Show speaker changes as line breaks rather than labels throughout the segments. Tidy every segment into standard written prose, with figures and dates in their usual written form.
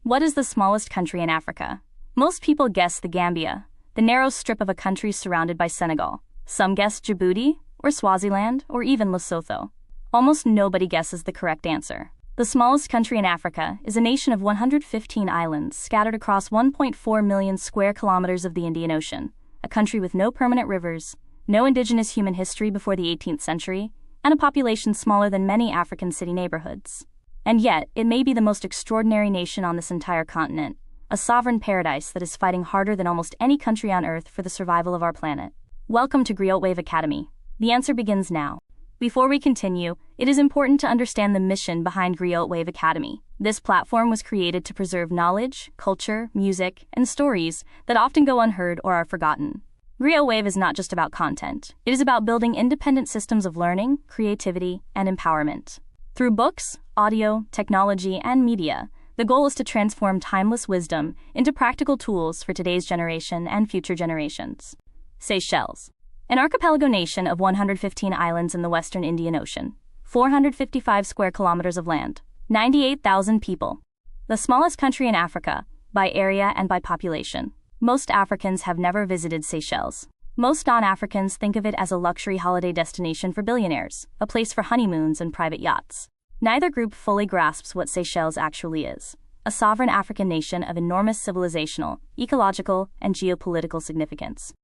What is the smallest country in Africa? Most people guess the Gambia, the narrow strip of a country surrounded by Senegal. Some guess Djibouti, or Swaziland, or even Lesotho. Almost nobody guesses the correct answer. The smallest country in Africa is a nation of 115 islands scattered across 1.4 million square kilometers of the Indian Ocean, a country with no permanent rivers, no indigenous human history before the 18th century, and a population smaller than many African city neighborhoods. And yet, it may be the most extraordinary nation on this entire continent, a sovereign paradise that is fighting harder than almost any country on Earth for the survival of our planet. Welcome to GriotWave Academy. The answer begins now. Before we continue, it is important to understand the mission behind GriotWave Academy. This platform was created to preserve knowledge, culture, music, and stories that often go unheard or are forgotten. GriotWave is not just about content. It is about building independent systems of learning, creativity, and empowerment. Through books, audio, technology, and media, the goal is to transform timeless wisdom into practical tools for today's generation and future generations. Seychelles, an archipelago nation of 115 islands in the western Indian Ocean, 455 square kilometers of land, 98,000 people. The smallest country in Africa, by area and by population. Most Africans have never visited Seychelles. Most non-Africans think of it as a luxury holiday destination for billionaires, a place for honeymoons and private yachts. Neither group fully grasps what Seychelles actually is: a sovereign African nation of enormous civilizational, ecological, and geopolitical significance.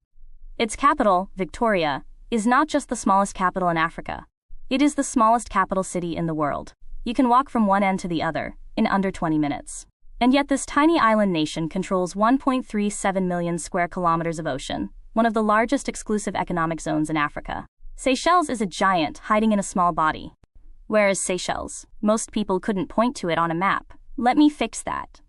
Its capital, Victoria, is not just the smallest capital in Africa. It is the smallest capital city in the world. You can walk from one end to the other in under 20 minutes. And yet this tiny island nation controls 1.37 million square kilometers of ocean, one of the largest exclusive economic zones in Africa. Seychelles is a giant hiding in a small body. Where is Seychelles? Most people couldn't point to it on a map. Let me fix that.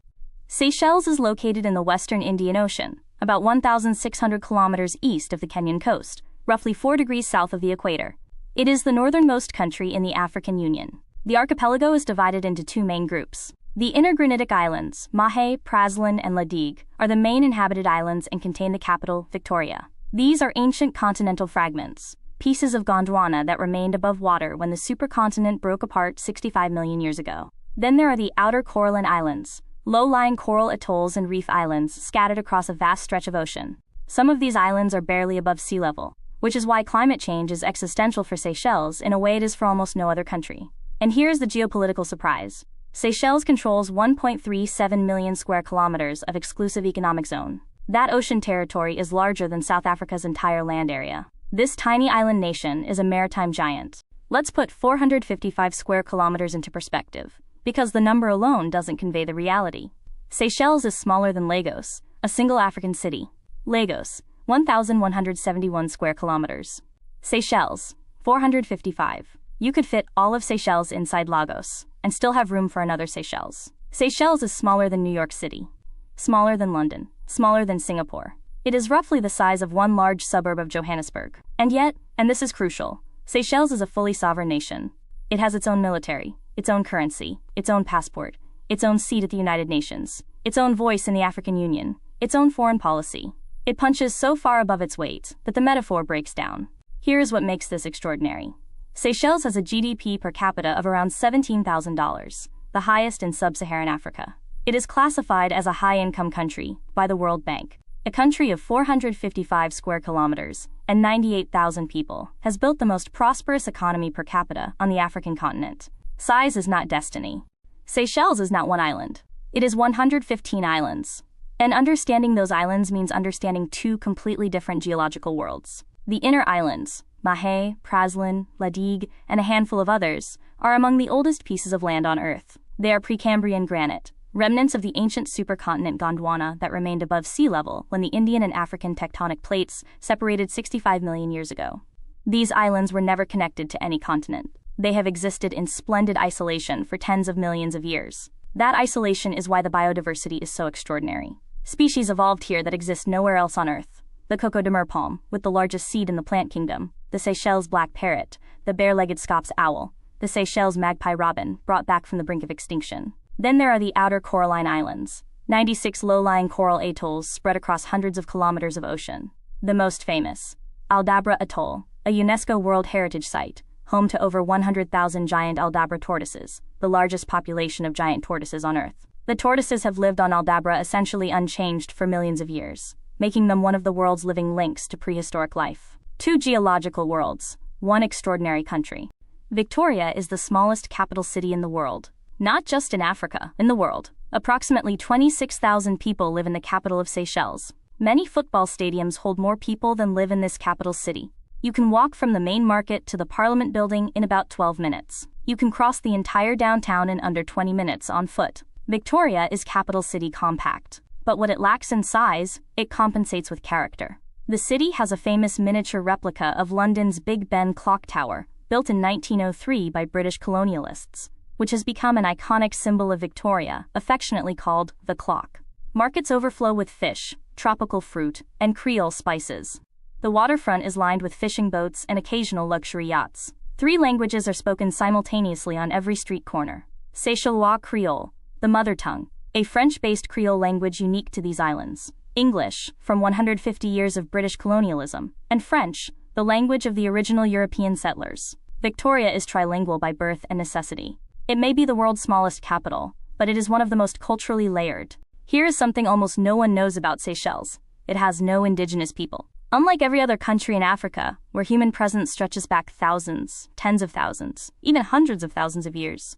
Seychelles is located in the western Indian Ocean, about 1,600 kilometers east of the Kenyan coast, roughly 4 degrees south of the equator. It is the northernmost country in the African Union. The archipelago is divided into two main groups. The inner granitic islands, Mahé, Praslin, and Ladigue, are the main inhabited islands and contain the capital, Victoria. These are ancient continental fragments, pieces of Gondwana that remained above water when the supercontinent broke apart 65 million years ago. Then there are the outer coralline islands, low-lying coral atolls and reef islands scattered across a vast stretch of ocean. Some of these islands are barely above sea level, which is why climate change is existential for Seychelles in a way it is for almost no other country. And here's the geopolitical surprise. Seychelles controls 1.37 million square kilometers of exclusive economic zone. That ocean territory is larger than South Africa's entire land area. This tiny island nation is a maritime giant. Let's put 455 square kilometers into perspective, because the number alone doesn't convey the reality. Seychelles is smaller than Lagos, a single African city. Lagos, 1,171 square kilometers. Seychelles, 455. You could fit all of Seychelles inside Lagos, and still have room for another Seychelles. Seychelles is smaller than New York City, smaller than London, smaller than Singapore. It is roughly the size of one large suburb of Johannesburg. And yet, and this is crucial, Seychelles is a fully sovereign nation. It has its own military, its own currency, its own passport, its own seat at the United Nations, its own voice in the African Union, its own foreign policy. It punches so far above its weight that the metaphor breaks down. Here is what makes this extraordinary. Seychelles has a GDP per capita of around $17,000, the highest in sub-Saharan Africa. It is classified as a high-income country by the World Bank. A country of 455 square kilometers and 98,000 people has built the most prosperous economy per capita on the African continent. Size is not destiny. Seychelles is not one island. It is 115 islands. And understanding those islands means understanding two completely different geological worlds. The inner islands, Mahé, Praslin, Ladigue, and a handful of others, are among the oldest pieces of land on Earth. They are Precambrian granite, remnants of the ancient supercontinent Gondwana that remained above sea level when the Indian and African tectonic plates separated 65 million years ago. These islands were never connected to any continent. They have existed in splendid isolation for tens of millions of years. That isolation is why the biodiversity is so extraordinary. Species evolved here that exist nowhere else on Earth. The Coco de Mer palm, with the largest seed in the plant kingdom, the Seychelles black parrot, the bare-legged Scops owl, the Seychelles magpie robin, brought back from the brink of extinction. Then there are the outer coralline islands, 96 low-lying coral atolls spread across hundreds of kilometers of ocean. The most famous, Aldabra Atoll, a UNESCO World Heritage Site, home to over 100,000 giant Aldabra tortoises, the largest population of giant tortoises on Earth. The tortoises have lived on Aldabra essentially unchanged for millions of years, making them one of the world's living links to prehistoric life. 2 geological worlds, 1 extraordinary country. Victoria is the smallest capital city in the world. Not just in Africa, in the world. Approximately 26,000 people live in the capital of Seychelles. Many football stadiums hold more people than live in this capital city. You can walk from the main market to the Parliament building in about 12 minutes. You can cross the entire downtown in under 20 minutes on foot. Victoria is capital city compact. But what it lacks in size, it compensates with character. The city has a famous miniature replica of London's Big Ben clock tower, built in 1903 by British colonialists, which has become an iconic symbol of Victoria, affectionately called the clock. Markets overflow with fish, tropical fruit, and Creole spices. The waterfront is lined with fishing boats and occasional luxury yachts. 3 languages are spoken simultaneously on every street corner. Seychellois Creole, the mother tongue, a French-based Creole language unique to these islands. English, from 150 years of British colonialism, and French, the language of the original European settlers. Victoria is trilingual by birth and necessity. It may be the world's smallest capital, but it is one of the most culturally layered. Here is something almost no one knows about Seychelles. It has no indigenous people. Unlike every other country in Africa, where human presence stretches back thousands, tens of thousands, even hundreds of thousands of years,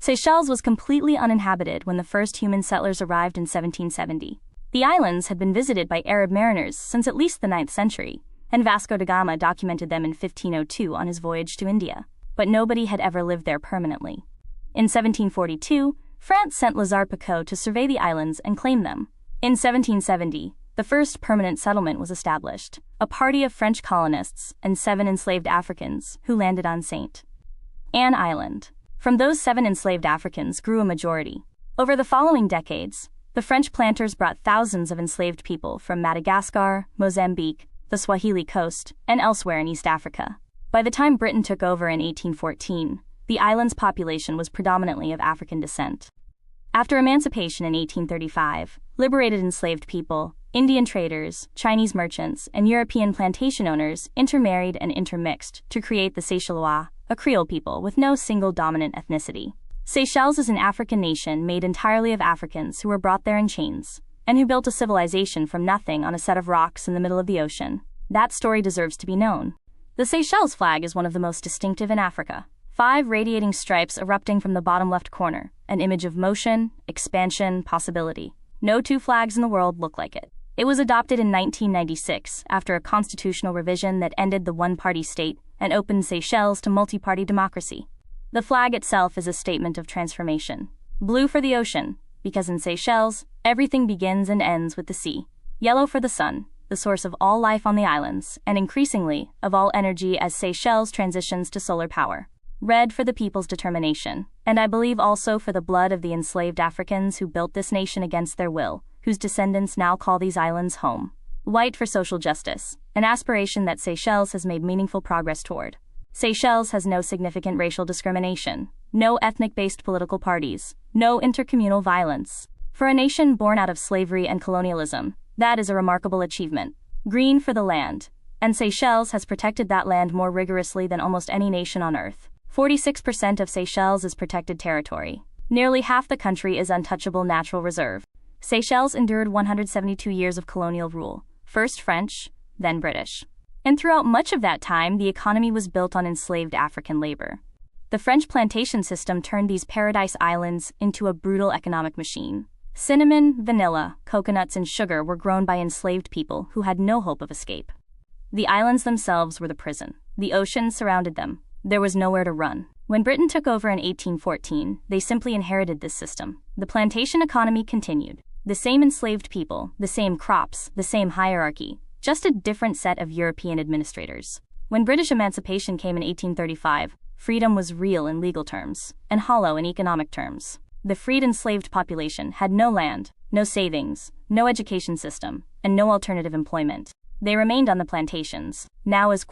Seychelles was completely uninhabited when the first human settlers arrived in 1770. The islands had been visited by Arab mariners since at least the 9th century, and Vasco da Gama documented them in 1502 on his voyage to India, but nobody had ever lived there permanently. In 1742, France sent Lazare Picot to survey the islands and claim them. In 1770, the first permanent settlement was established, a party of French colonists and 7 enslaved Africans who landed on St. Anne Island. From those 7 enslaved Africans grew a majority. Over the following decades, the French planters brought thousands of enslaved people from Madagascar, Mozambique, the Swahili coast, and elsewhere in East Africa. By the time Britain took over in 1814, the island's population was predominantly of African descent. After emancipation in 1835, liberated enslaved people, Indian traders, Chinese merchants, and European plantation owners intermarried and intermixed to create the Seychellois, a Creole people with no single dominant ethnicity. Seychelles is an African nation made entirely of Africans who were brought there in chains, and who built a civilization from nothing on a set of rocks in the middle of the ocean. That story deserves to be known. The Seychelles flag is one of the most distinctive in Africa. 5 radiating stripes erupting from the bottom left corner, an image of motion, expansion, possibility. No 2 flags in the world look like it. It was adopted in 1996 after a constitutional revision that ended the one-party state and opened Seychelles to multi-party democracy. The flag itself is a statement of transformation. Blue for the ocean, because in Seychelles, everything begins and ends with the sea. Yellow for the sun, the source of all life on the islands, and increasingly, of all energy as Seychelles transitions to solar power. Red for the people's determination, and I believe also for the blood of the enslaved Africans who built this nation against their will, whose descendants now call these islands home. White for social justice, an aspiration that Seychelles has made meaningful progress toward. Seychelles has no significant racial discrimination, no ethnic-based political parties, no intercommunal violence. For a nation born out of slavery and colonialism, that is a remarkable achievement. Green for the land, and Seychelles has protected that land more rigorously than almost any nation on earth. 46% of Seychelles is protected territory. Nearly half the country is untouchable natural reserve. Seychelles endured 172 years of colonial rule, first French, then British. And throughout much of that time, the economy was built on enslaved African labor. The French plantation system turned these paradise islands into a brutal economic machine. Cinnamon, vanilla, coconuts, and sugar were grown by enslaved people who had no hope of escape. The islands themselves were the prison. The ocean surrounded them. There was nowhere to run. When Britain took over in 1814, they simply inherited this system. The plantation economy continued. The same enslaved people, the same crops, the same hierarchy, just a different set of European administrators. When British emancipation came in 1835, freedom was real in legal terms, and hollow in economic terms. The freed enslaved population had no land, no savings, no education system, and no alternative employment. They remained on the plantations, now as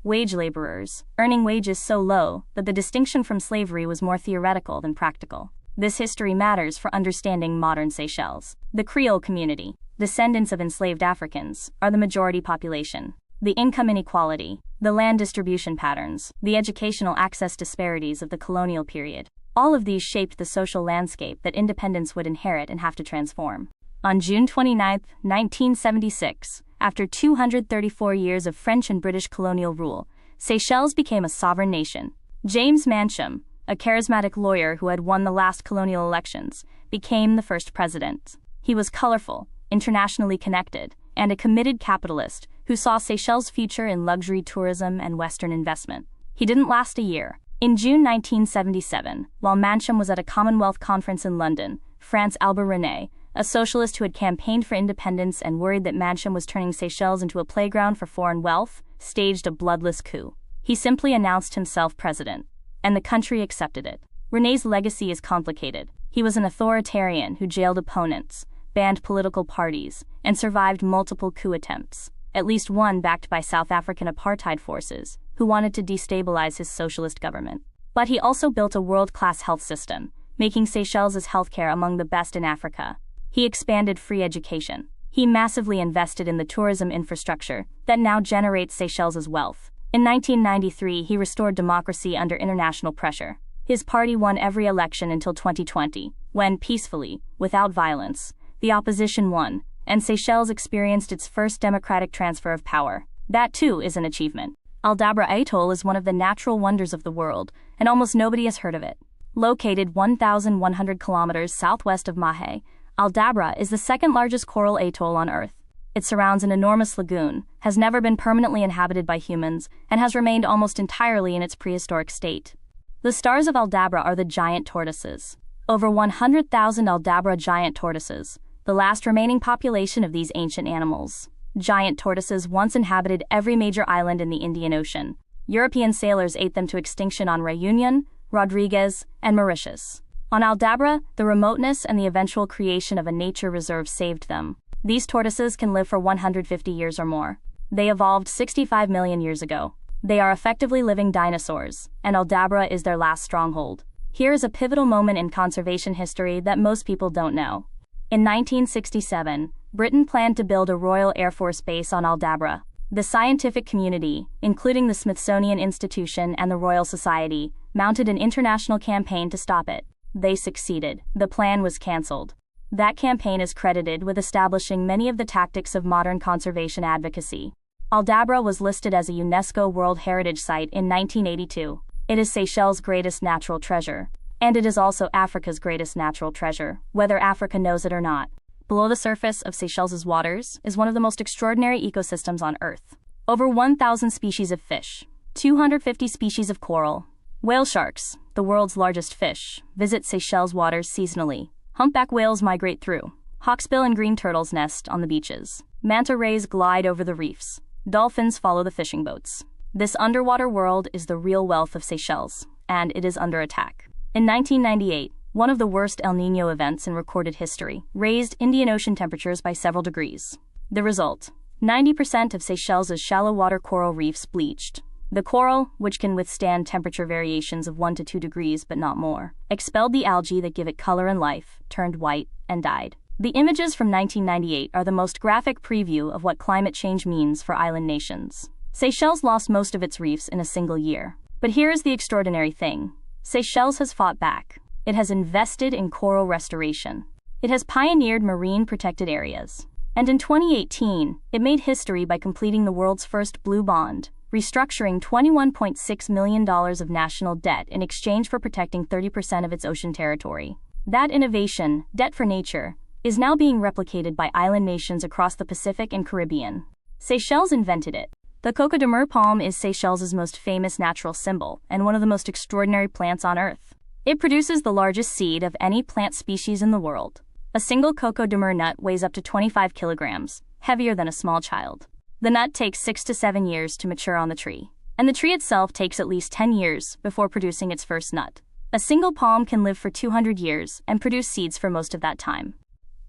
wage laborers, earning wages so low that the distinction from slavery was more theoretical than practical. This history matters for understanding modern Seychelles. The Creole community, descendants of enslaved Africans, are the majority population. The income inequality, the land distribution patterns, the educational access disparities of the colonial period, All of these shaped the social landscape that independence would inherit and have to transform. On June 29, 1976, after 234 years of French and British colonial rule, Seychelles became a sovereign nation. James Mansham, a charismatic lawyer who had won the last colonial elections, became the first president. He was colorful, internationally connected, and a committed capitalist who saw Seychelles' future in luxury tourism and Western investment. He didn't last a year. In June 1977, while Mansham was at a Commonwealth conference in London, France, Albert René, a socialist who had campaigned for independence and worried that Mansham was turning Seychelles into a playground for foreign wealth, staged a bloodless coup. He simply announced himself president, and the country accepted it. René's legacy is complicated. He was an authoritarian who jailed opponents, banned political parties, and survived multiple coup attempts, at least one backed by South African apartheid forces, who wanted to destabilize his socialist government. But he also built a world-class health system, making Seychelles' healthcare among the best in Africa. He expanded free education. He massively invested in the tourism infrastructure that now generates Seychelles' wealth. In 1993, he restored democracy under international pressure. His party won every election until 2020, when, peacefully, without violence, the opposition won, and Seychelles experienced its first democratic transfer of power. That, too, is an achievement. Aldabra Atoll is one of the natural wonders of the world, and almost nobody has heard of it. Located 1,100 kilometers southwest of Mahé, Aldabra is the second largest coral atoll on Earth. It surrounds an enormous lagoon, has never been permanently inhabited by humans, and has remained almost entirely in its prehistoric state. The stars of Aldabra are the giant tortoises. Over 100,000 Aldabra giant tortoises, the last remaining population of these ancient animals. Giant tortoises once inhabited every major island in the Indian Ocean. European sailors ate them to extinction on Réunion, Rodriguez, and Mauritius. On Aldabra, the remoteness and the eventual creation of a nature reserve saved them. These tortoises can live for 150 years or more. They evolved 65 million years ago. They are effectively living dinosaurs, and Aldabra is their last stronghold. Here is a pivotal moment in conservation history that most people don't know. In 1967, Britain planned to build a Royal Air Force base on Aldabra. The scientific community, including the Smithsonian Institution and the Royal Society, mounted an international campaign to stop it. They succeeded. The plan was cancelled. That campaign is credited with establishing many of the tactics of modern conservation advocacy. Aldabra was listed as a UNESCO World Heritage Site in 1982. It is Seychelles' greatest natural treasure. And it is also Africa's greatest natural treasure, whether Africa knows it or not. Below the surface of Seychelles' waters is one of the most extraordinary ecosystems on Earth. Over 1,000 species of fish, 250 species of coral. Whale sharks, the world's largest fish, visit Seychelles waters seasonally. Humpback whales migrate through. Hawksbill and green turtles nest on the beaches. Manta rays glide over the reefs. Dolphins follow the fishing boats. This underwater world is the real wealth of Seychelles, and it is under attack. In 1998, one of the worst El Niño events in recorded history raised Indian Ocean temperatures by several degrees. The result: 90% of Seychelles' shallow water coral reefs bleached. The coral, which can withstand temperature variations of 1 to 2 degrees but not more, expelled the algae that give it color and life, turned white, and died. The images from 1998 are the most graphic preview of what climate change means for island nations. Seychelles lost most of its reefs in a single year. But here is the extraordinary thing. Seychelles has fought back. It has invested in coral restoration. It has pioneered marine protected areas. And in 2018, it made history by completing the world's first blue bond, restructuring $21.6 million of national debt in exchange for protecting 30% of its ocean territory. That innovation, debt for nature, is now being replicated by island nations across the Pacific and Caribbean. Seychelles invented it. The Coco de Mer palm is Seychelles' most famous natural symbol and one of the most extraordinary plants on Earth. It produces the largest seed of any plant species in the world. A single Coco de Mer nut weighs up to 25 kilograms, heavier than a small child. The nut takes 6 to 7 years to mature on the tree, and the tree itself takes at least 10 years before producing its first nut. A single palm can live for 200 years and produce seeds for most of that time.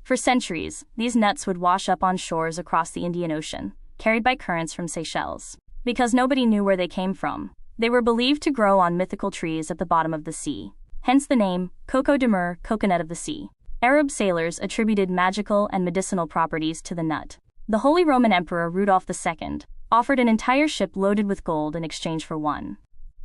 For centuries, these nuts would wash up on shores across the Indian Ocean, carried by currents from Seychelles. Because nobody knew where they came from, they were believed to grow on mythical trees at the bottom of the sea. Hence the name, Coco de Mer, coconut of the sea. Arab sailors attributed magical and medicinal properties to the nut. The Holy Roman Emperor Rudolph II offered an entire ship loaded with gold in exchange for one.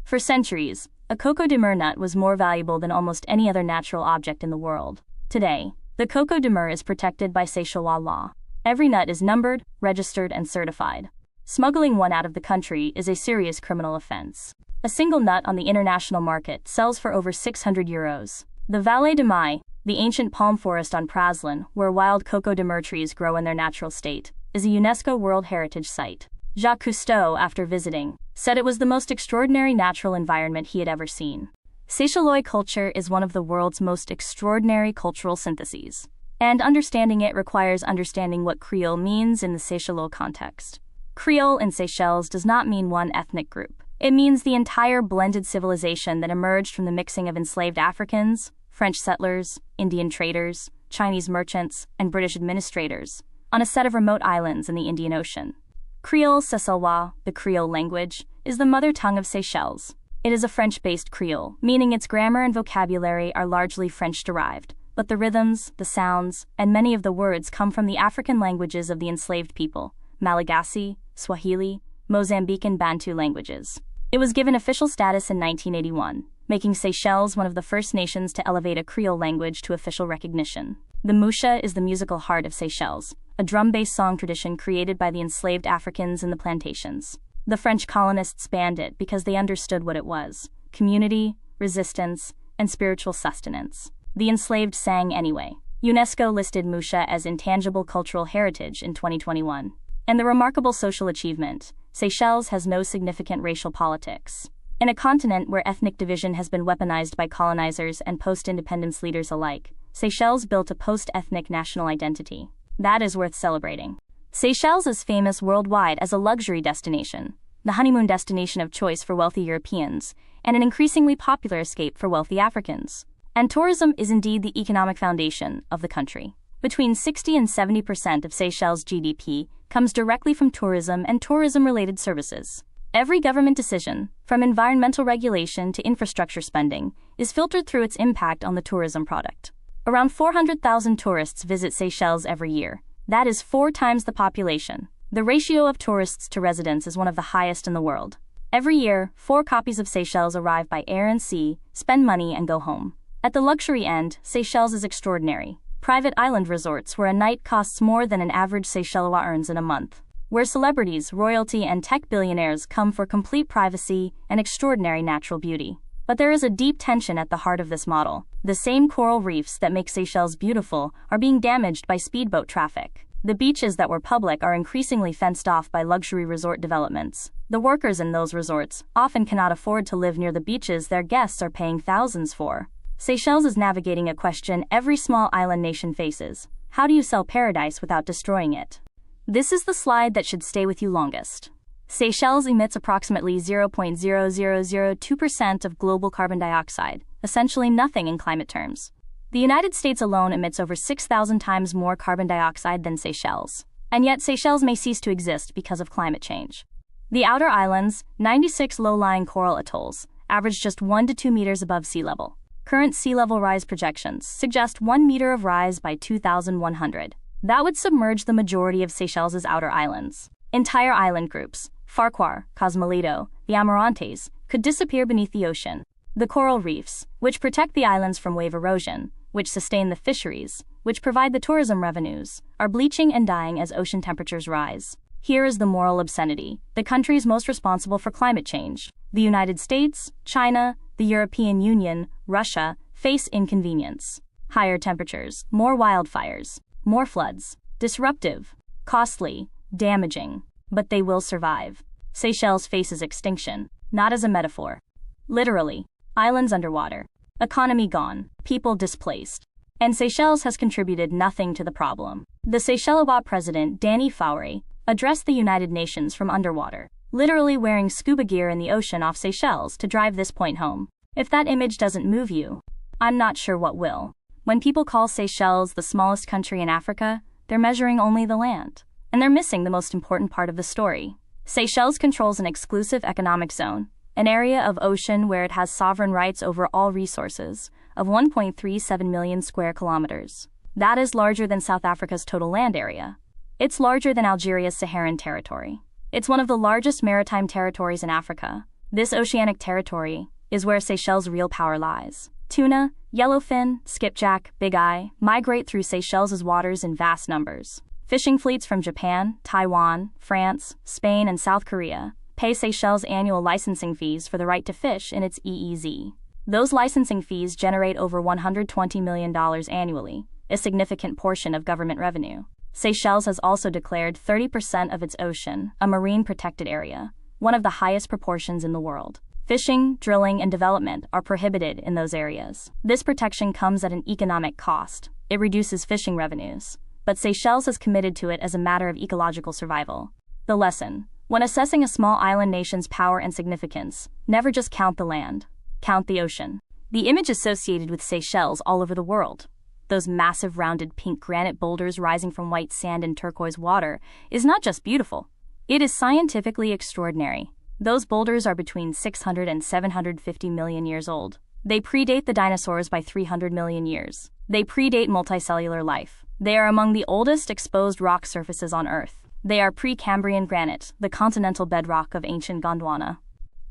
For centuries, a Coco de Mer nut was more valuable than almost any other natural object in the world. Today, the Coco de Mer is protected by Seychelles law. Every nut is numbered, registered, and certified. Smuggling one out of the country is a serious criminal offense. A single nut on the international market sells for over €600. The Vallée de Mai, the ancient palm forest on Praslin, where wild Coco de Mer trees grow in their natural state, is a UNESCO World Heritage Site. Jacques Cousteau, after visiting, said it was the most extraordinary natural environment he had ever seen. Seychellois culture is one of the world's most extraordinary cultural syntheses, and understanding it requires understanding what Creole means in the Seychellois context. Creole in Seychelles does not mean one ethnic group. It means the entire blended civilization that emerged from the mixing of enslaved Africans, French settlers, Indian traders, Chinese merchants, and British administrators, on a set of remote islands in the Indian Ocean. Creole Seychellois, the Creole language, is the mother tongue of Seychelles. It is a French-based Creole, meaning its grammar and vocabulary are largely French-derived, but the rhythms, the sounds, and many of the words come from the African languages of the enslaved people, Malagasy, Swahili, Mozambican Bantu languages. It was given official status in 1981, making Seychelles one of the first nations to elevate a Creole language to official recognition. The Musha is the musical heart of Seychelles, a drum-based song tradition created by the enslaved Africans in the plantations. The French colonists banned it because they understood what it was: community, resistance, and spiritual sustenance. The enslaved sang anyway. UNESCO listed Musha as intangible cultural heritage in 2021. And the remarkable social achievement, Seychelles has no significant racial politics. In a continent where ethnic division has been weaponized by colonizers and post-independence leaders alike, Seychelles built a post-ethnic national identity. That is worth celebrating. Seychelles is famous worldwide as a luxury destination, the honeymoon destination of choice for wealthy Europeans, and an increasingly popular escape for wealthy Africans. And tourism is indeed the economic foundation of the country. Between 60 and 70% of Seychelles' GDP comes directly from tourism and tourism-related services. Every government decision, from environmental regulation to infrastructure spending, is filtered through its impact on the tourism product. Around 400,000 tourists visit Seychelles every year. That is 4 times the population. The ratio of tourists to residents is one of the highest in the world. Every year, 4 copies of Seychelles arrive by air and sea, spend money, and go home. At the luxury end, Seychelles is extraordinary. Private island resorts where a night costs more than an average Seychellois earns in a month. Where celebrities, royalty, and tech billionaires come for complete privacy and extraordinary natural beauty. But there is a deep tension at the heart of this model. The same coral reefs that make Seychelles beautiful are being damaged by speedboat traffic. The beaches that were public are increasingly fenced off by luxury resort developments. The workers in those resorts often cannot afford to live near the beaches their guests are paying thousands for. Seychelles is navigating a question every small island nation faces. How do you sell paradise without destroying it? This is the slide that should stay with you longest. Seychelles emits approximately 0.0002% of global carbon dioxide, essentially nothing in climate terms. The United States alone emits over 6,000 times more carbon dioxide than Seychelles. And yet Seychelles may cease to exist because of climate change. The outer islands, 96 low-lying coral atolls, average just 1 to 2 meters above sea level. Current sea level rise projections suggest 1 meter of rise by 2100. That would submerge the majority of Seychelles' outer islands. Entire island groups, Farquhar, Cosmolito, the Amorantes, could disappear beneath the ocean. The coral reefs, which protect the islands from wave erosion, which sustain the fisheries, which provide the tourism revenues, are bleaching and dying as ocean temperatures rise. Here is the moral obscenity: the countries most responsible for climate change, the United States, China, the European Union, Russia, face inconvenience. Higher temperatures, more wildfires, more floods, disruptive, costly, damaging, but they will survive. Seychelles faces extinction, not as a metaphor. Literally, islands underwater, economy gone, people displaced. And Seychelles has contributed nothing to the problem. The Seychellois president, Danny Faure, addressed the United Nations from underwater, literally wearing scuba gear in the ocean off Seychelles to drive this point home. If that image doesn't move you, I'm not sure what will. When people call Seychelles the smallest country in Africa, they're measuring only the land. And they're missing the most important part of the story. Seychelles controls an exclusive economic zone, an area of ocean where it has sovereign rights over all resources, of 1.37 million square kilometers. That is larger than South Africa's total land area. It's larger than Algeria's Saharan territory. It's one of the largest maritime territories in Africa. This oceanic territory is where Seychelles' real power lies. Tuna, yellowfin, skipjack, big eye migrate through Seychelles' waters in vast numbers. Fishing fleets from Japan, Taiwan, France, Spain, and South Korea pay Seychelles annual licensing fees for the right to fish in its EEZ. Those licensing fees generate over $120 million annually, a significant portion of government revenue. Seychelles has also declared 30% of its ocean a marine protected area, one of the highest proportions in the world. Fishing, drilling, and development are prohibited in those areas. This protection comes at an economic cost. It reduces fishing revenues, but Seychelles has committed to it as a matter of ecological survival. The lesson: when assessing a small island nation's power and significance, never just count the land, count the ocean. The image associated with Seychelles all over the world, those massive rounded pink granite boulders rising from white sand and turquoise water, is not just beautiful. It is scientifically extraordinary. Those boulders are between 600 and 750 million years old. They predate the dinosaurs by 300 million years. They predate multicellular life. They are among the oldest exposed rock surfaces on Earth. They are Precambrian granite, the continental bedrock of ancient Gondwana.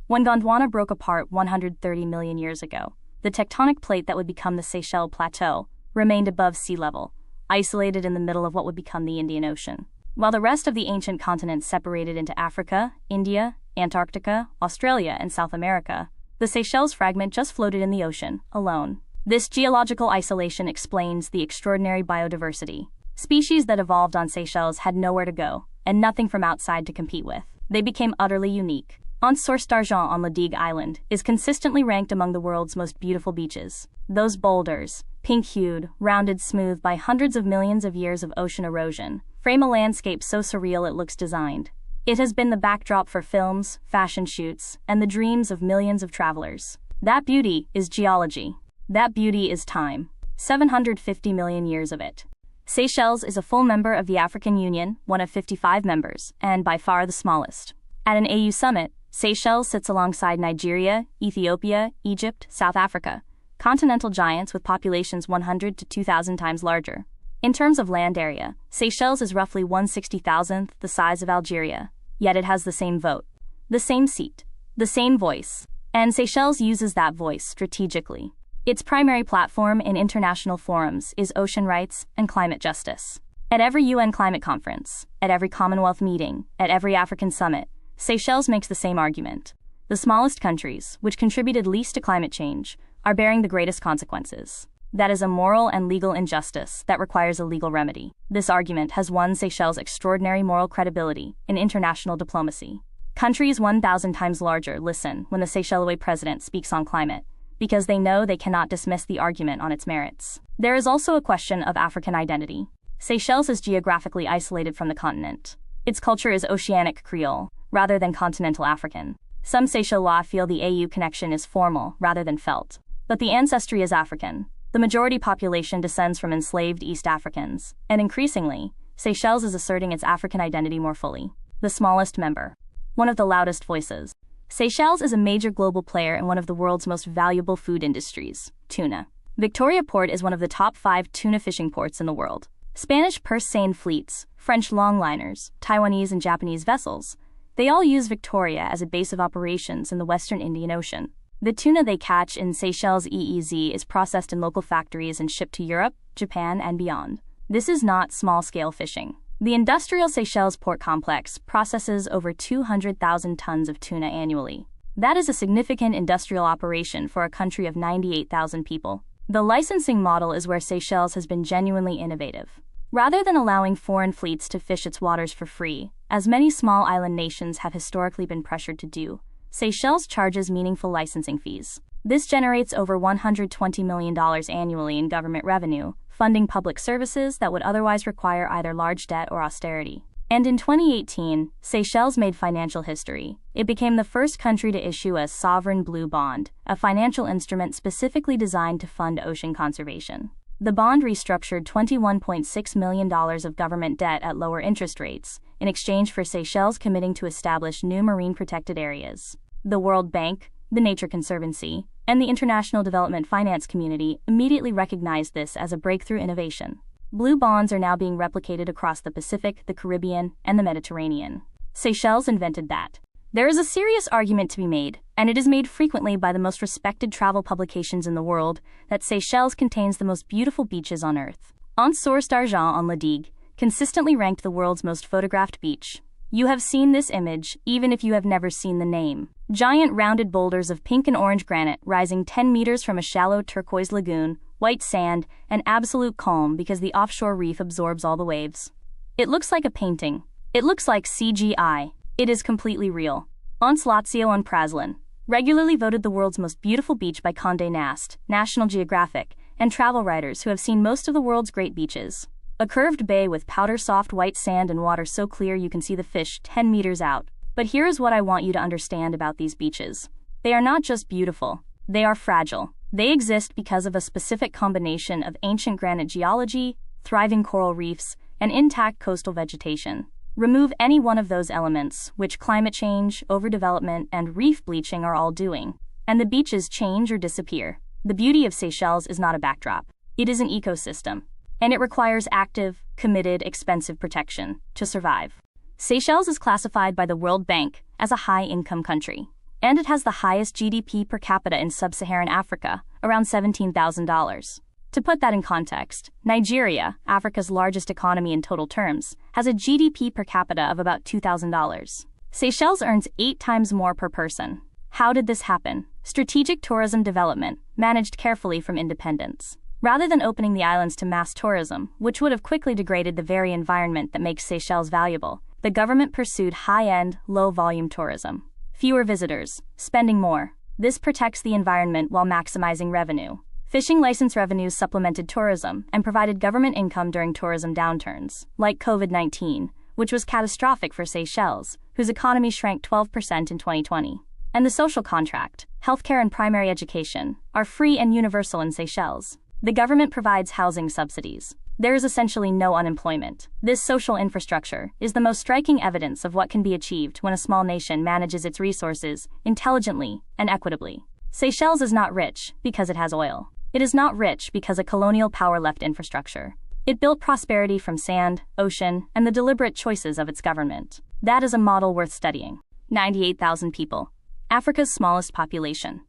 When Gondwana broke apart 130 million years ago, the tectonic plate that would become the Seychelles Plateau remained above sea level, isolated in the middle of what would become the Indian Ocean. While the rest of the ancient continent separated into Africa, India, Antarctica, Australia, and South America, the Seychelles fragment just floated in the ocean, alone. This geological isolation explains the extraordinary biodiversity. Species that evolved on Seychelles had nowhere to go, and nothing from outside to compete with. They became utterly unique. Anse Source d'Argent on La Digue Island is consistently ranked among the world's most beautiful beaches. Those boulders, pink-hued, rounded smooth by hundreds of millions of years of ocean erosion, frame a landscape so surreal it looks designed. It has been the backdrop for films, fashion shoots, and the dreams of millions of travelers. That beauty is geology. That beauty is time. 750 million years of it. Seychelles is a full member of the African Union, one of 55 members, and by far the smallest. At an AU summit, Seychelles sits alongside Nigeria, Ethiopia, Egypt, South Africa, continental giants with populations 100 to 2,000 times larger. In terms of land area, Seychelles is roughly 1/60,000th the size of Algeria, yet it has the same vote, the same seat, the same voice, and Seychelles uses that voice strategically. Its primary platform in international forums is ocean rights and climate justice. At every UN climate conference, at every Commonwealth meeting, at every African summit, Seychelles makes the same argument. The smallest countries, which contributed least to climate change, are bearing the greatest consequences. That is a moral and legal injustice that requires a legal remedy. This argument has won Seychelles extraordinary moral credibility in international diplomacy. Countries 1,000 times larger listen when the Seychelles president speaks on climate, because they know they cannot dismiss the argument on its merits. There is also a question of African identity. Seychelles is geographically isolated from the continent. Its culture is oceanic Creole, rather than continental African. Some Seychellois feel the AU connection is formal rather than felt. But the ancestry is African. The majority population descends from enslaved East Africans, and increasingly, Seychelles is asserting its African identity more fully. The smallest member. One of the loudest voices. Seychelles is a major global player in one of the world's most valuable food industries, tuna. Victoria Port is one of the top 5 tuna fishing ports in the world. Spanish purse seine fleets, French longliners, Taiwanese and Japanese vessels, they all use Victoria as a base of operations in the Western Indian Ocean. The tuna they catch in Seychelles EEZ is processed in local factories and shipped to Europe, Japan, and beyond. This is not small-scale fishing. The industrial Seychelles port complex processes over 200,000 tons of tuna annually. That is a significant industrial operation for a country of 98,000 people. The licensing model is where Seychelles has been genuinely innovative. Rather than allowing foreign fleets to fish its waters for free, as many small island nations have historically been pressured to do, Seychelles charges meaningful licensing fees. This generates over $120 million annually in government revenue, funding public services that would otherwise require either large debt or austerity. And in 2018, Seychelles made financial history. It became the first country to issue a sovereign blue bond, a financial instrument specifically designed to fund ocean conservation. The bond restructured $21.6 million of government debt at lower interest rates, in exchange for Seychelles committing to establish new marine protected areas. The World Bank, the Nature Conservancy, and the international development finance community immediately recognized this as a breakthrough innovation. Blue bonds are now being replicated across the Pacific, the Caribbean, and the Mediterranean. Seychelles invented that. There is a serious argument to be made, and it is made frequently by the most respected travel publications in the world, that Seychelles contains the most beautiful beaches on Earth. En source d'argent on La Digue consistently ranked the world's most photographed beach. You have seen this image, even if you have never seen the name. Giant rounded boulders of pink and orange granite rising 10 meters from a shallow turquoise lagoon, white sand, and absolute calm because the offshore reef absorbs all the waves. It looks like a painting. It looks like CGI. It is completely real. Ons Lazio on Praslin, regularly voted the world's most beautiful beach by Condé Nast, National Geographic, and travel writers who have seen most of the world's great beaches. A curved bay with powder-soft white sand and water so clear you can see the fish 10 meters out. But here is what I want you to understand about these beaches. They are not just beautiful, they are fragile. They exist because of a specific combination of ancient granite geology, thriving coral reefs, and intact coastal vegetation. Remove any one of those elements, which climate change, overdevelopment, and reef bleaching are all doing, and the beaches change or disappear. The beauty of Seychelles is not a backdrop. It is an ecosystem. And it requires active, committed, expensive protection to survive. Seychelles is classified by the World Bank as a high-income country, and it has the highest GDP per capita in sub-Saharan Africa, around $17,000. To put that in context, Nigeria, Africa's largest economy in total terms, has a GDP per capita of about $2,000. Seychelles earns 8 times more per person. How did this happen? Strategic tourism development, managed carefully from independence. Rather than opening the islands to mass tourism, which would have quickly degraded the very environment that makes Seychelles valuable, the government pursued high-end, low-volume tourism. Fewer visitors, spending more. This protects the environment while maximizing revenue. Fishing license revenues supplemented tourism and provided government income during tourism downturns, like COVID-19, which was catastrophic for Seychelles, whose economy shrank 12% in 2020. And the social contract, healthcare and primary education, are free and universal in Seychelles. The government provides housing subsidies. There is essentially no unemployment. This social infrastructure is the most striking evidence of what can be achieved when a small nation manages its resources intelligently and equitably. Seychelles is not rich because it has oil. It is not rich because a colonial power left infrastructure. It built prosperity from sand, ocean, and the deliberate choices of its government. That is a model worth studying. 98,000 people. Africa's smallest population.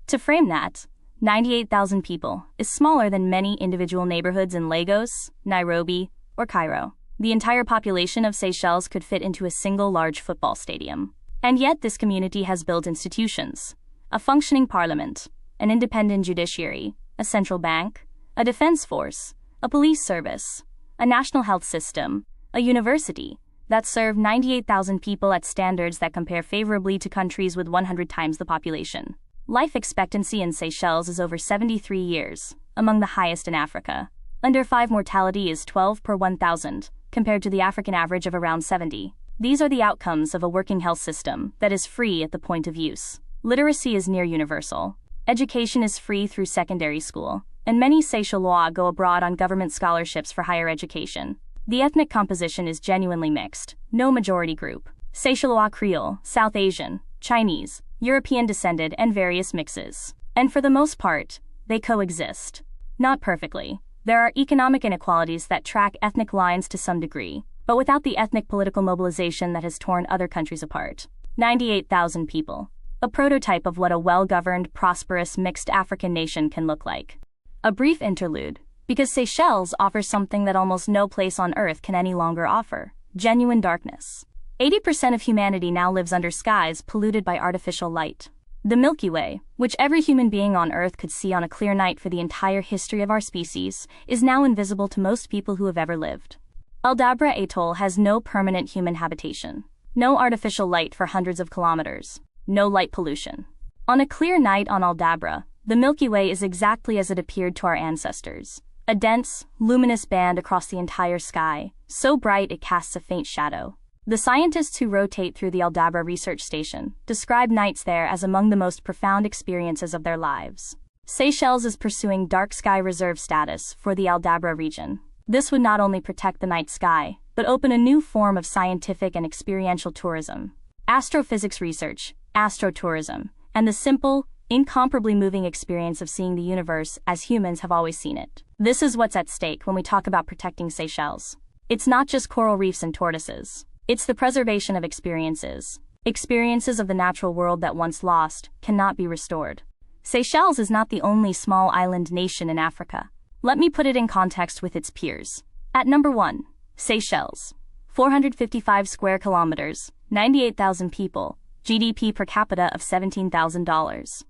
To frame that, 98,000 people is smaller than many individual neighborhoods in Lagos, Nairobi, or Cairo. The entire population of Seychelles could fit into a single large football stadium. And yet this community has built institutions, a functioning parliament, an independent judiciary, a central bank, a defense force, a police service, a national health system, a university, that serve 98,000 people at standards that compare favorably to countries with 100 times the population. Life expectancy in Seychelles is over 73 years, among the highest in Africa. Under 5 mortality is 12 per 1,000, compared to the African average of around 70. These are the outcomes of a working health system that is free at the point of use. Literacy is near universal. Education is free through secondary school, and many Seychellois go abroad on government scholarships for higher education. The ethnic composition is genuinely mixed, no majority group. Seychellois Creole, South Asian, Chinese, European descended, and various mixes. And for the most part, they coexist. Not perfectly. There are economic inequalities that track ethnic lines to some degree, but without the ethnic political mobilization that has torn other countries apart. 98,000 people. A prototype of what a well-governed, prosperous, mixed African nation can look like. A brief interlude, because Seychelles offers something that almost no place on Earth can any longer offer: genuine darkness. 80% of humanity now lives under skies polluted by artificial light. The Milky Way, which every human being on Earth could see on a clear night for the entire history of our species, is now invisible to most people who have ever lived. Aldabra Atoll has no permanent human habitation. No artificial light for hundreds of kilometers. No light pollution. On a clear night on Aldabra, the Milky Way is exactly as it appeared to our ancestors. A dense, luminous band across the entire sky, so bright it casts a faint shadow. The scientists who rotate through the Aldabra research station describe nights there as among the most profound experiences of their lives. Seychelles is pursuing dark sky reserve status for the Aldabra region. This would not only protect the night sky, but open a new form of scientific and experiential tourism. Astrophysics research, astrotourism, and the simple, incomparably moving experience of seeing the universe as humans have always seen it. This is what's at stake when we talk about protecting Seychelles. It's not just coral reefs and tortoises. It's the preservation of experiences. Experiences of the natural world that once lost cannot be restored. Seychelles is not the only small island nation in Africa. Let me put it in context with its peers. At number 1, Seychelles. 455 square kilometers, 98,000 people, GDP per capita of $17,000.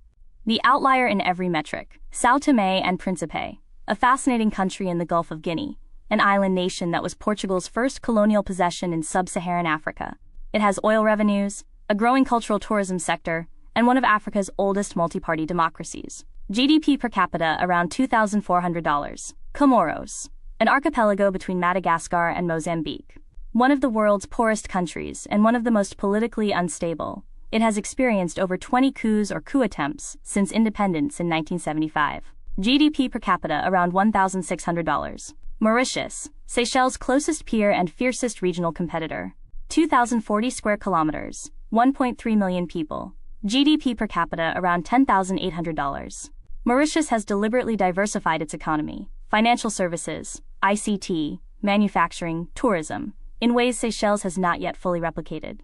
The outlier in every metric, São Tomé and Príncipe, a fascinating country in the Gulf of Guinea, an island nation that was Portugal's first colonial possession in sub-Saharan Africa. It has oil revenues, a growing cultural tourism sector, and one of Africa's oldest multi-party democracies. GDP per capita around $2,400. Comoros, an archipelago between Madagascar and Mozambique. One of the world's poorest countries and one of the most politically unstable. It has experienced over 20 coups or coup attempts since independence in 1975. GDP per capita around $1,600. Mauritius, Seychelles' closest peer and fiercest regional competitor. 2,040 square kilometers, 1.3 million people. GDP per capita around $10,800. Mauritius has deliberately diversified its economy, financial services, ICT, manufacturing, tourism, in ways Seychelles has not yet fully replicated.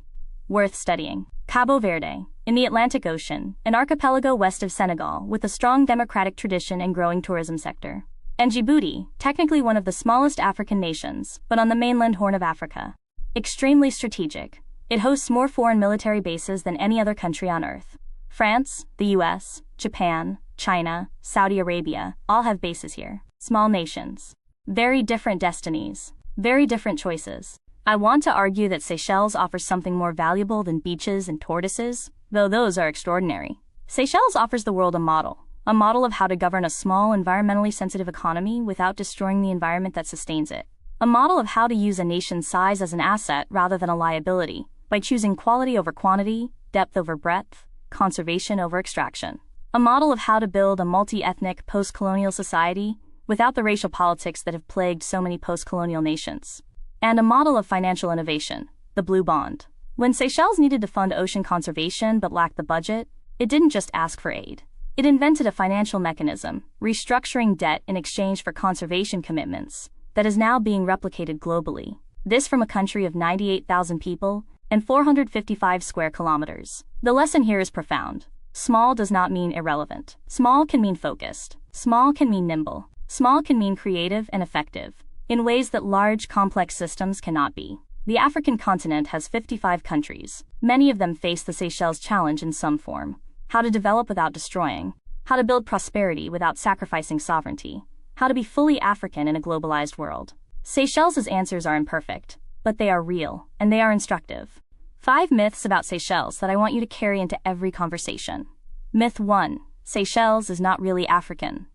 Worth studying. Cabo Verde, in the Atlantic Ocean, an archipelago west of Senegal with a strong democratic tradition and growing tourism sector. And Djibouti, technically one of the smallest African nations, but on the mainland Horn of Africa. Extremely strategic. It hosts more foreign military bases than any other country on Earth. France, the US, Japan, China, Saudi Arabia, all have bases here. Small nations. Very different destinies. Very different choices. I want to argue that Seychelles offers something more valuable than beaches and tortoises, though those are extraordinary. Seychelles offers the world a model of how to govern a small, environmentally sensitive economy without destroying the environment that sustains it. A model of how to use a nation's size as an asset rather than a liability, by choosing quality over quantity, depth over breadth, conservation over extraction. A model of how to build a multi-ethnic, post-colonial society without the racial politics that have plagued so many post-colonial nations. And a model of financial innovation, the Blue Bond. When Seychelles needed to fund ocean conservation but lacked the budget, it didn't just ask for aid. It invented a financial mechanism, restructuring debt in exchange for conservation commitments, that is now being replicated globally. This from a country of 98,000 people and 455 square kilometers. The lesson here is profound. Small does not mean irrelevant. Small can mean focused. Small can mean nimble. Small can mean creative and effective, in ways that large, complex systems cannot be. The African continent has 55 countries. Many of them face the Seychelles challenge in some form. How to develop without destroying. How to build prosperity without sacrificing sovereignty. How to be fully African in a globalized world. Seychelles' answers are imperfect, but they are real, and they are instructive. 5 myths about Seychelles that I want you to carry into every conversation. Myth 1. Seychelles is not really African.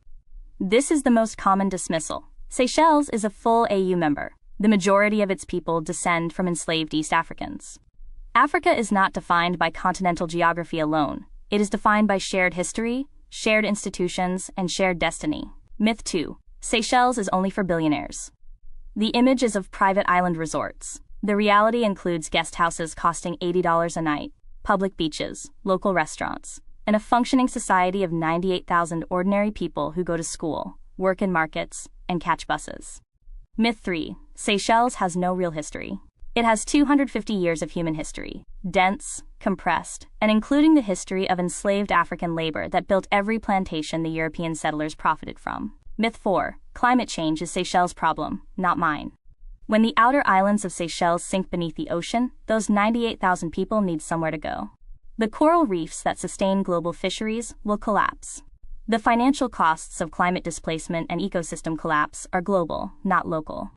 This is the most common dismissal. Seychelles is a full AU member. The majority of its people descend from enslaved East Africans. Africa is not defined by continental geography alone. It is defined by shared history, shared institutions, and shared destiny. Myth 2. Seychelles is only for billionaires. The image is of private island resorts. The reality includes guest houses costing $80 a night, public beaches, local restaurants, and a functioning society of 98,000 ordinary people who go to school, work in markets, and catch buses. Myth 3. Seychelles has no real history. It has 250 years of human history, dense, compressed, and including the history of enslaved African labor that built every plantation the European settlers profited from. Myth 4. Climate change is Seychelles' problem, not mine. When the outer islands of Seychelles sink beneath the ocean, those 98,000 people need somewhere to go. The coral reefs that sustain global fisheries will collapse. The financial costs of climate displacement and ecosystem collapse are global, not local.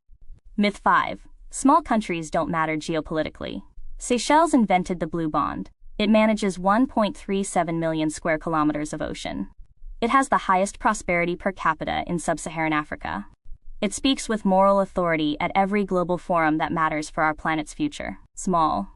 Myth 5. Small countries don't matter geopolitically. Seychelles invented the Blue Bond. It manages 1.37 million square kilometers of ocean. It has the highest prosperity per capita in sub-Saharan Africa. It speaks with moral authority at every global forum that matters for our planet's future. Small.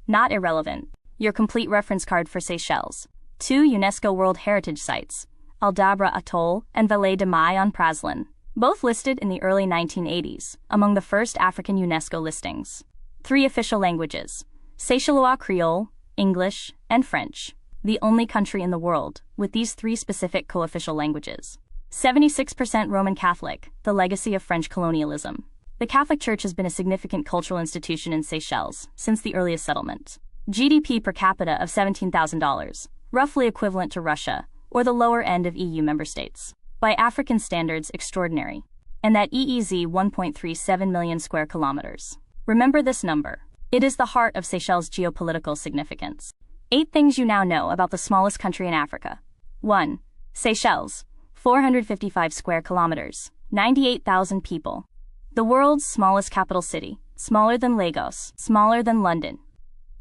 Not irrelevant. Your complete reference card for Seychelles. 2 UNESCO World Heritage Sites, Aldabra Atoll and Vallée de Mai on Praslin, both listed in the early 1980s, among the first African UNESCO listings. 3 official languages, Seychellois Creole, English, and French, the only country in the world with these 3 specific co-official languages. 76% Roman Catholic, the legacy of French colonialism. The Catholic Church has been a significant cultural institution in Seychelles since the earliest settlement. GDP per capita of $17,000, roughly equivalent to Russia, or the lower end of EU member states. By African standards, extraordinary. And that EEZ 1.37 million square kilometers. Remember this number. It is the heart of Seychelles' geopolitical significance. 8 things you now know about the smallest country in Africa. 1. Seychelles, 455 square kilometers, 98,000 people. The world's smallest capital city, smaller than Lagos, smaller than London.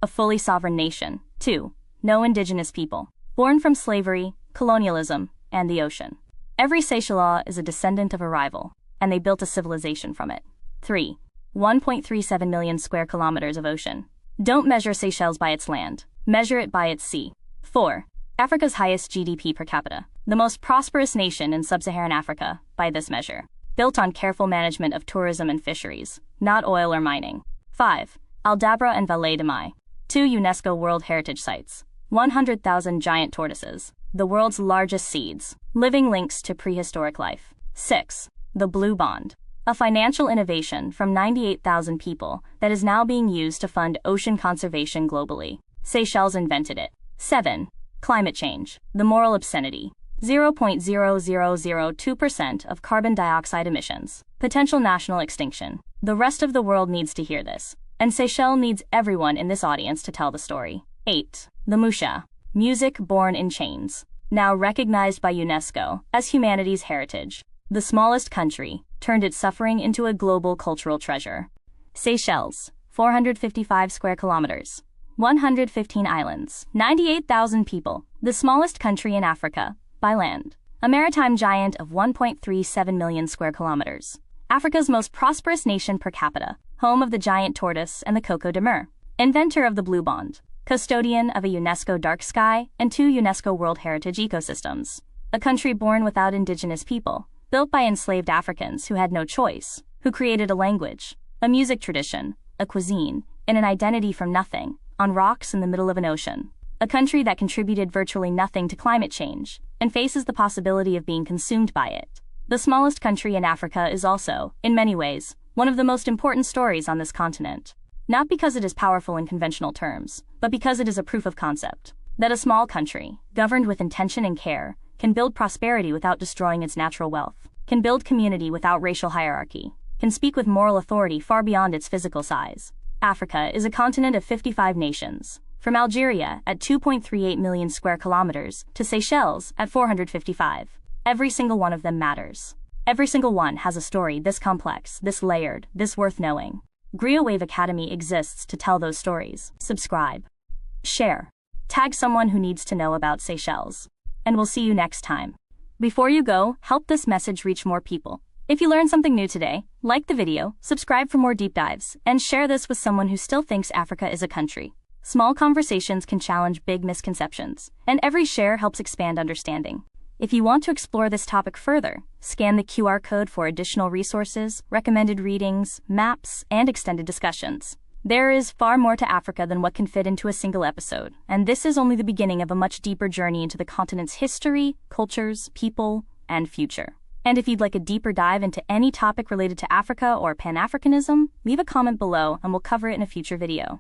A fully sovereign nation. 2. No indigenous people. Born from slavery, colonialism, and the ocean. Every Seychellois is a descendant of a rival, and they built a civilization from it. 3. 1.37 million square kilometers of ocean. Don't measure Seychelles by its land. Measure it by its sea. 4. Africa's highest GDP per capita. The most prosperous nation in sub-Saharan Africa, by this measure. Built on careful management of tourism and fisheries, not oil or mining. 5. Aldabra and Vallée de Mai. 2 UNESCO World Heritage Sites. 100,000 giant tortoises. The world's largest seeds. Living links to prehistoric life. 6. The Blue Bond. A financial innovation from 98,000 people that is now being used to fund ocean conservation globally. Seychelles invented it. 7. Climate change. The moral obscenity. 0.0002% of carbon dioxide emissions. Potential national extinction. The rest of the world needs to hear this. And Seychelles needs everyone in this audience to tell the story. 8. The Musha. Music born in chains. Now recognized by UNESCO as humanity's heritage. The smallest country turned its suffering into a global cultural treasure. Seychelles, 455 square kilometers, 115 islands, 98,000 people, the smallest country in Africa, by land. A maritime giant of 1.37 million square kilometers. Africa's most prosperous nation per capita, home of the giant tortoise and the Coco de Mer. Inventor of the Blue Bond. Custodian of a UNESCO dark sky and 2 UNESCO World Heritage ecosystems. A country born without indigenous people. Built by enslaved Africans who had no choice, who created a language, a music tradition, a cuisine, and an identity from nothing, on rocks in the middle of an ocean. A country that contributed virtually nothing to climate change, and faces the possibility of being consumed by it. The smallest country in Africa is also, in many ways, one of the most important stories on this continent. Not because it is powerful in conventional terms, but because it is a proof of concept. That a small country, governed with intention and care, can build prosperity without destroying its natural wealth, can build community without racial hierarchy, can speak with moral authority far beyond its physical size. Africa is a continent of 55 nations, from Algeria at 2.38 million square kilometers to Seychelles at 455. Every single one of them matters. Every single one has a story this complex, this layered, this worth knowing. GriotWave Academy exists to tell those stories. Subscribe. Share. Tag someone who needs to know about Seychelles. And we'll see you next time. Before you go, help this message reach more people. If you learned something new today, like the video, subscribe for more deep dives, and share this with someone who still thinks Africa is a country. Small conversations can challenge big misconceptions, and every share helps expand understanding. If you want to explore this topic further, scan the QR code for additional resources, recommended readings, maps, and extended discussions. There is far more to Africa than what can fit into a single episode, and this is only the beginning of a much deeper journey into the continent's history, cultures, people, and future. And if you'd like a deeper dive into any topic related to Africa or Pan-Africanism, leave a comment below and we'll cover it in a future video.